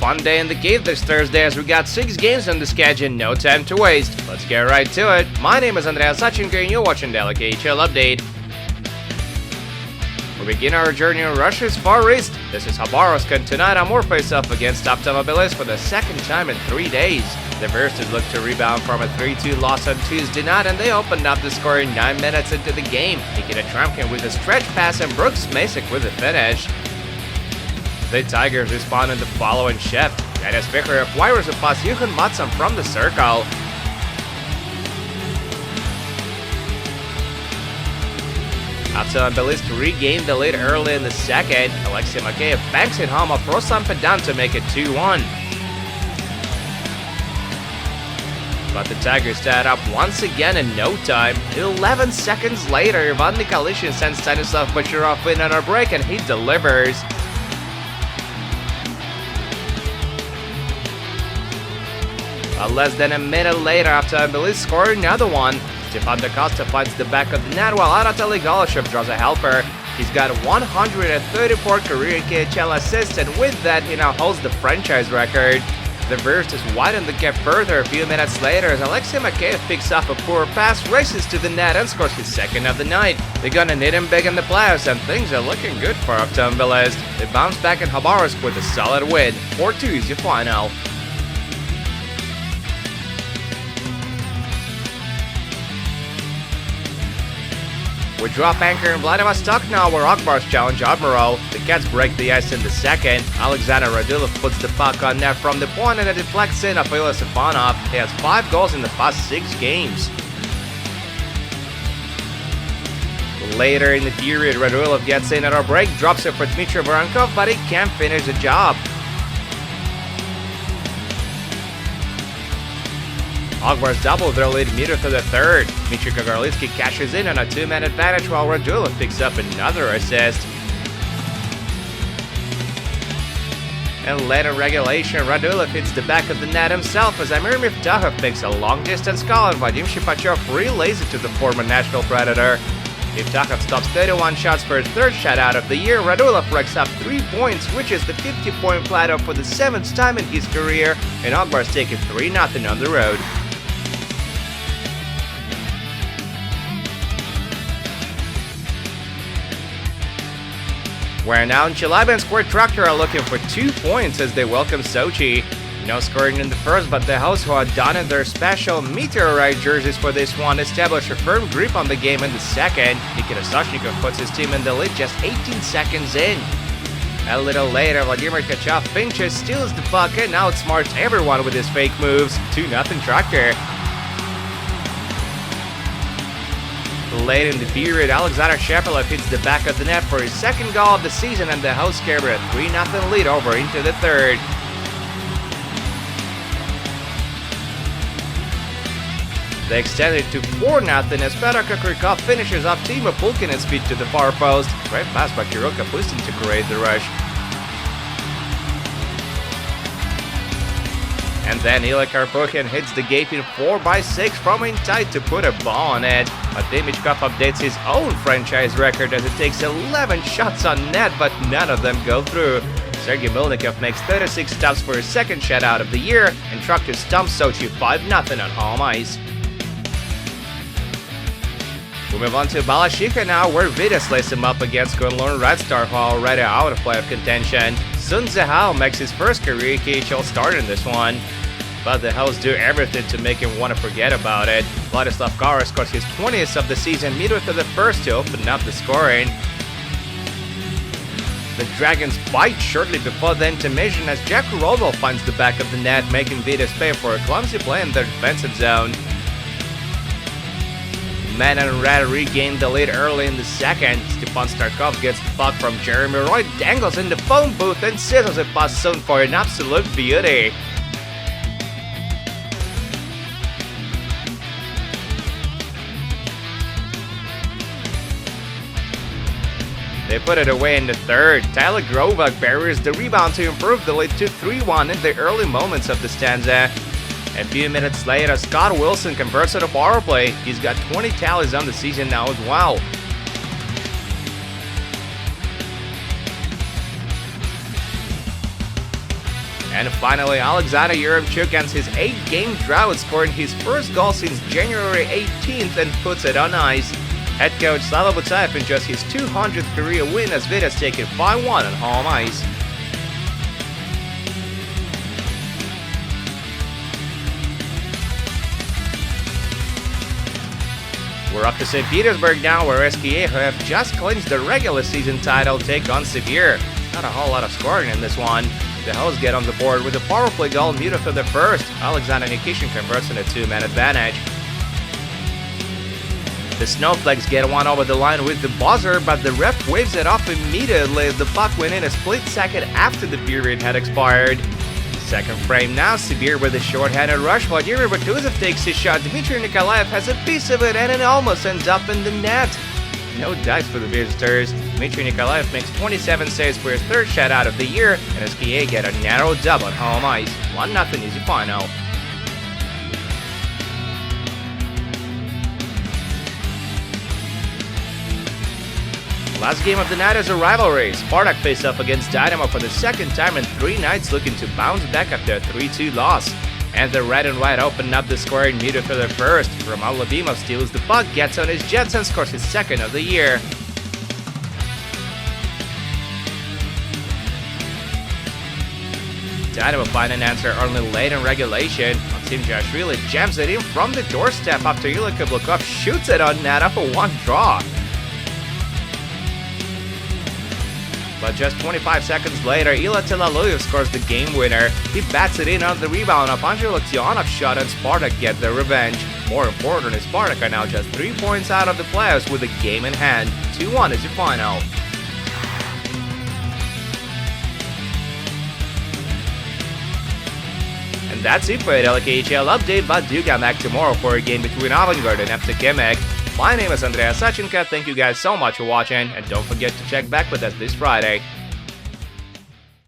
fun day in the cave this Thursday as we got 6 games on the schedule, no time to waste. Let's get right to it. My name is Andrea Sachenko and you're watching the KHL Update. We begin our journey in Russia's Far East. This is Khabarovsk, and tonight Amur face off against Optomobilist for the second time in 3 days. The Versters look to rebound from a 3-2 loss on Tuesday night, and they opened up the score 9 minutes into the game. Nikita Trumkin with a stretch pass and Brooks Masek with a finish. The Tigers respond in the following shift. Dennis Vicker acquires a pass Johan Matson from the circle. Optomobilist regained the lead early in the second. Alexei Makeyev banks it home off Ruslan Pedan to make it 2-1. But the Tigers tied up once again in no time. 11 seconds later, Ivan Nikalishin sends Stanislav Bachirov in on a break and he delivers. But less than a minute later, Optomobilist scored another one. Stefan Da Costa finds the back of the net while Anatoly Goloshev draws a helper. He's got 134 career KHL assists, and with that, he now holds the franchise record. The Versters widen the gap further a few minutes later as Alexei Makeyev picks up a poor pass, races to the net, and scores his second of the night. They're gonna need him big in the playoffs, and things are looking good for Optomobilist. They bounce back in Khabarovsk with a solid win. 4-2 is your final. We drop anchor in Vladivostok now, where Akbars challenge Admiral. The Cats break the ice in the second. Alexander Radulov puts the puck on net from the point and it deflects in Afila Stefanov. He has 5 goals in the past 6 games. Later in the period, Radulov gets in at our break, drops it for Dmitry Voronkov, but he can't finish the job. Akbars double their lead midway through the third. Dmitry Kagorlitsky cashes in on a 2-man advantage while Radulov picks up another assist. And later regulation, Radulov hits the back of the net himself as Amir Miftahov picks a long-distance call and Vadim Shipachov relays it to the former National Predator. Miftahov stops 31 shots for his 3rd shutout of the year. Radulov racks up 3 points, reaches the 50-point plateau for the 7th time in his career, and Akbars take it 3-0 on the road. Where now Chelyabinsk, where Tractor are looking for 2 points as they welcome Sochi. No scoring in the first, but the hosts, who had donned their special meteorite jerseys for this one, establish a firm grip on the game in the second. Nikita Soshnikov puts his team in the lead just 18 seconds in. A little later, Vladimir Tkachov pinches, steals the puck, and outsmarts everyone with his fake moves. 2-0 Tractor. Late in the period, Alexander Shepelov hits the back of the net for his 2nd goal of the season, and the hosts carry a 3-0 lead over into the third. They extend it to 4-0 as Petr Kokrikov finishes off Timo Pulkinen's speed to the far post. Great pass by Kirill Kapustin to create the rush. And then Ilya Karpukhin hits the gaping 4x6 from in tight to put a ball on it. But Dimichkov updates his own franchise record as it takes 11 shots on net, but none of them go through. Sergei Milnikov makes 36 stops for his 2nd shutout of the year, and Tractor stumps Sochi 5-0 on home ice. We move on to Balashikha now, where Vida slays him up against Kunlun Red Star, who are already out of playoff contention. Sun Zehao makes his first career KHL start in this one. But the hosts do everything to make him want to forget about it. Vladislav Kara scores his 20th of the season midway through the first to open up the scoring. The Dragons bite shortly before the intermission as Jack Rodwell finds the back of the net, making Vidas pay for a clumsy play in their defensive zone. Men in red regain the lead early in the second. Stepan Starkov gets the puck from Jeremy Roy, dangles in the phone booth, and sizzles it past zone for an absolute beauty. They put it away in the third. Tyler Grovak buries the rebound to improve the lead to 3-1 in the early moments of the stanza. A few minutes later, Scott Wilson converts at a power play. He's got 20 tallies on the season now as well. And finally, Alexander Yaremchuk ends his 8-game drought, scoring his first goal since January 18th and puts it on ice. Head coach Slava Butsayev enjoys his 200th career win as Vitas take it 5-1 on home ice. We're up to St. Petersburg now, where SKA, who have just clinched the regular season title, take on Sibir. Not a whole lot of scoring in this one. The hosts get on the board with a power play goal muted for the first. Alexander Nikishin converts in a 2-man advantage. The Snowflakes get one over the line with the buzzer, but the ref waves it off immediately as the puck went in a split second after the period had expired. Second frame now, Sibir with a short-handed rush, while Yuri Batuzov takes his shot. Dmitry Nikolaev has a piece of it and it almost ends up in the net. No dice for the visitors. Dmitry Nikolaev makes 27 saves for his third shutout of the year, and SKA get a narrow dub on home ice. 1-0 easy final. Last game of the night is a rivalry. Spartak face off against Dynamo for the second time in 3 nights, looking to bounce back after a 3-2 loss. And the red and white open up the scoring meter for the first. Roman Labimov steals the puck, gets on his jets, and scores his second of the year. Dynamo find an answer only late in regulation. Maxim Jashvili jams it in from the doorstep after Ilya Kablukov shoots it on net for one draw. But just 25 seconds later, Ila Telaluyev scores the game winner. He bats it in on the rebound of Andrei Loktionov's shot, and Spartak get their revenge. More importantly, Spartak are now just 3 points out of the playoffs with a game in hand. 2-1 is your final. And that's it for the KHL update, but do come back tomorrow for a game between Avangard and FC Kemek. My name is Andrea Sachenko, thank you guys so much for watching, and don't forget to check back with us this Friday.